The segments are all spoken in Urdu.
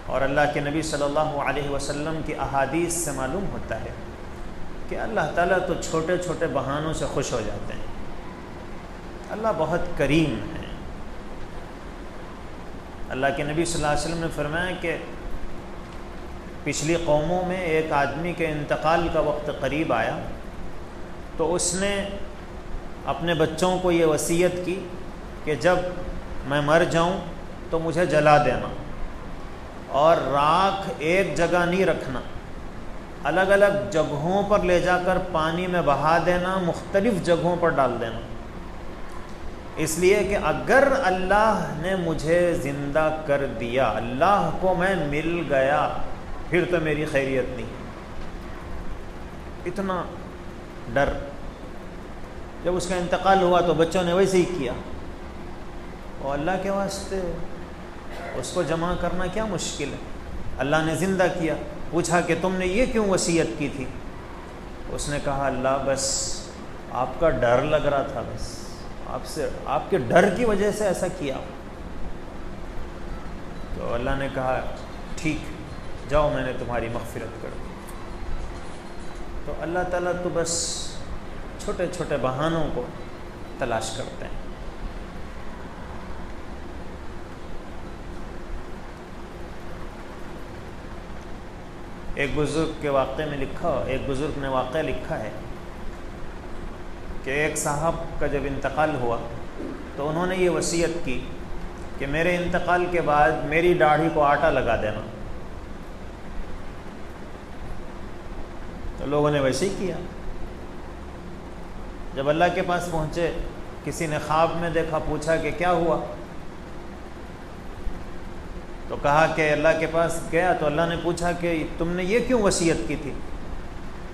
اور اللہ کے نبی صلی اللہ علیہ وسلم کی احادیث سے معلوم ہوتا ہے کہ اللہ تعالیٰ تو چھوٹے چھوٹے بہانوں سے خوش ہو جاتے ہیں۔ اللہ بہت کریم ہے۔ اللہ کے نبی صلی اللہ علیہ وسلم نے فرمایا کہ پچھلی قوموں میں ایک آدمی کے انتقال کا وقت قریب آیا تو اس نے اپنے بچوں کو یہ وصیت کی کہ جب میں مر جاؤں تو مجھے جلا دینا، اور راکھ ایک جگہ نہیں رکھنا، الگ الگ جگہوں پر لے جا کر پانی میں بہا دینا، مختلف جگہوں پر ڈال دینا، اس لیے کہ اگر اللہ نے مجھے زندہ کر دیا، اللہ کو میں مل گیا، پھر تو میری خیریت نہیں۔ اتنا ڈر۔ جب اس کا انتقال ہوا تو بچوں نے ویسے ہی کیا، اور اللہ کے واسطے اس کو جمع کرنا کیا مشکل ہے۔ اللہ نے زندہ کیا، پوچھا کہ تم نے یہ کیوں وصیت کی تھی؟ اس نے کہا اللہ بس آپ کا ڈر لگ رہا تھا، بس آپ کے ڈر کی وجہ سے ایسا کیا۔ تو اللہ نے کہا ٹھیک، جاؤ میں نے تمہاری مغفرت کر دی۔ تو اللہ تعالیٰ تو بس چھوٹے چھوٹے بہانوں کو تلاش کرتے ہیں۔ ایک بزرگ کے واقعے میں ایک بزرگ نے واقعہ لکھا ہے کہ ایک صاحب کا جب انتقال ہوا تو انہوں نے یہ وصیت کی کہ میرے انتقال کے بعد میری داڑھی کو آٹا لگا دینا۔ تو لوگوں نے ویسے ہی کیا۔ جب اللہ کے پاس پہنچے، کسی نے خواب میں دیکھا، پوچھا کہ کیا ہوا؟ تو کہا کہ اللہ کے پاس گیا تو اللہ نے پوچھا کہ تم نے یہ کیوں وصیت کی تھی؟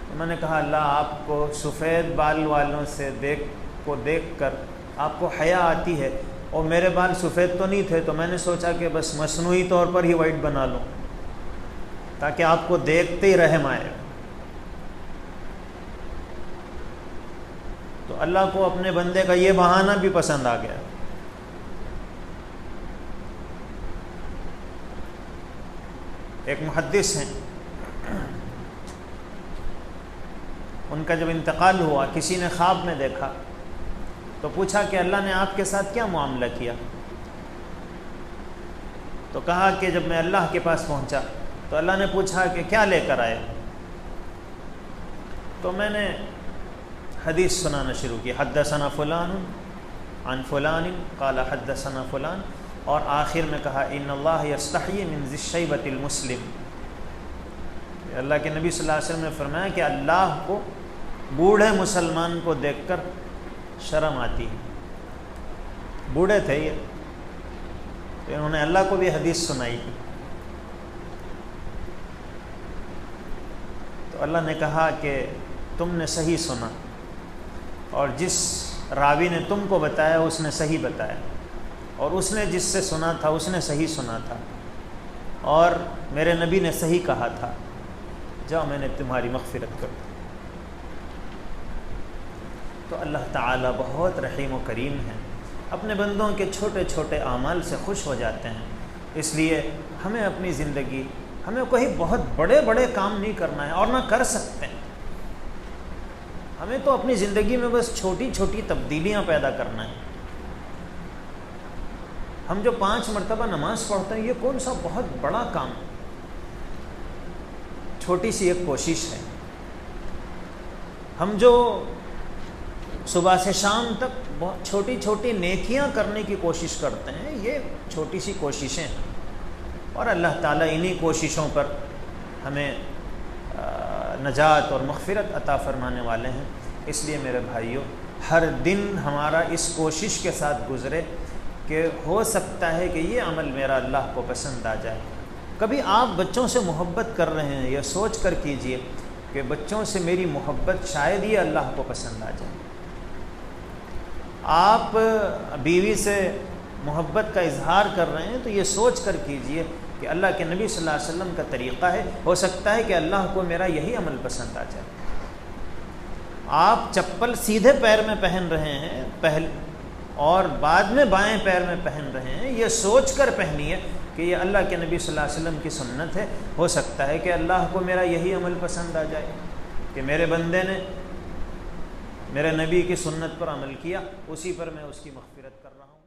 تو میں نے کہا اللہ آپ کو سفید بال والوں سے دیکھ کر آپ کو حیا آتی ہے، اور میرے بال سفید تو نہیں تھے، تو میں نے سوچا کہ بس مصنوعی طور پر ہی وائٹ بنا لوں تاکہ آپ کو دیکھتے ہی رحم آئے۔ تو اللہ کو اپنے بندے کا یہ بہانہ بھی پسند آ گیا۔ ایک محدث ہیں، ان کا جب انتقال ہوا کسی نے خواب میں دیکھا تو پوچھا کہ اللہ نے آپ کے ساتھ کیا معاملہ کیا؟ تو کہا کہ جب میں اللہ کے پاس پہنچا تو اللہ نے پوچھا کہ کیا لے کر آئے؟ تو میں نے حدیث سنانا شروع کی، حدثنا فلان عن فلان قال حدثنا فلان، اور آخر میں کہا ان اللہ یستحیی من ذی الشیبۃ المسلم۔ اللہ کے نبی صلی اللہ علیہ وسلم نے فرمایا کہ اللہ کو بوڑھے مسلمان کو دیکھ کر شرم آتی ہے۔ بوڑھے تھے یہ، تو انہوں نے اللہ کو بھی حدیث سنائی۔ تو اللہ نے کہا کہ تم نے صحیح سنا، اور جس راوی نے تم کو بتایا اس نے صحیح بتایا، اور اس نے جس سے سنا تھا اس نے صحیح سنا تھا، اور میرے نبی نے صحیح کہا تھا، جاؤ میں نے تمہاری مغفرت کر دی۔ تو اللہ تعالیٰ بہت رحیم و کریم ہے، اپنے بندوں کے چھوٹے چھوٹے اعمال سے خوش ہو جاتے ہیں۔ اس لیے ہمیں اپنی زندگی، ہمیں کوئی بہت بڑے بڑے کام نہیں کرنا ہے، اور نہ کر سکتے ہیں۔ ہمیں تو اپنی زندگی میں بس چھوٹی چھوٹی تبدیلیاں پیدا کرنا ہے۔ ہم جو 5 مرتبہ نماز پڑھتے ہیں، یہ کون سا بہت بڑا کام ہے؟ چھوٹی سی ایک کوشش ہے۔ ہم جو صبح سے شام تک بہت چھوٹی چھوٹی نیکیاں کرنے کی کوشش کرتے ہیں، یہ چھوٹی سی کوششیں ہیں، اور اللہ تعالیٰ انہی کوششوں پر ہمیں نجات اور مغفرت عطا فرمانے والے ہیں۔ اس لیے میرے بھائیوں، ہر دن ہمارا اس کوشش کے ساتھ گزرے کہ ہو سکتا ہے کہ یہ عمل میرا اللہ کو پسند آ جائے۔ کبھی آپ بچوں سے محبت کر رہے ہیں، یہ سوچ کر کیجئے کہ بچوں سے میری محبت شاید یہ اللہ کو پسند آ جائے۔ آپ بیوی سے محبت کا اظہار کر رہے ہیں تو یہ سوچ کر کیجئے کہ اللہ کے نبی صلی اللہ علیہ وسلم کا طریقہ ہے، ہو سکتا ہے کہ اللہ کو میرا یہی عمل پسند آ جائے۔ آپ چپل سیدھے پیر میں پہن رہے ہیں اور بعد میں بائیں پیر میں پہن رہے ہیں، یہ سوچ کر پہنیے کہ یہ اللہ کے نبی صلی اللہ علیہ وسلم کی سنت ہے، ہو سکتا ہے کہ اللہ کو میرا یہی عمل پسند آ جائے کہ میرے بندے نے میرے نبی کی سنت پر عمل کیا، اسی پر میں اس کی مغفرت کر رہا ہوں۔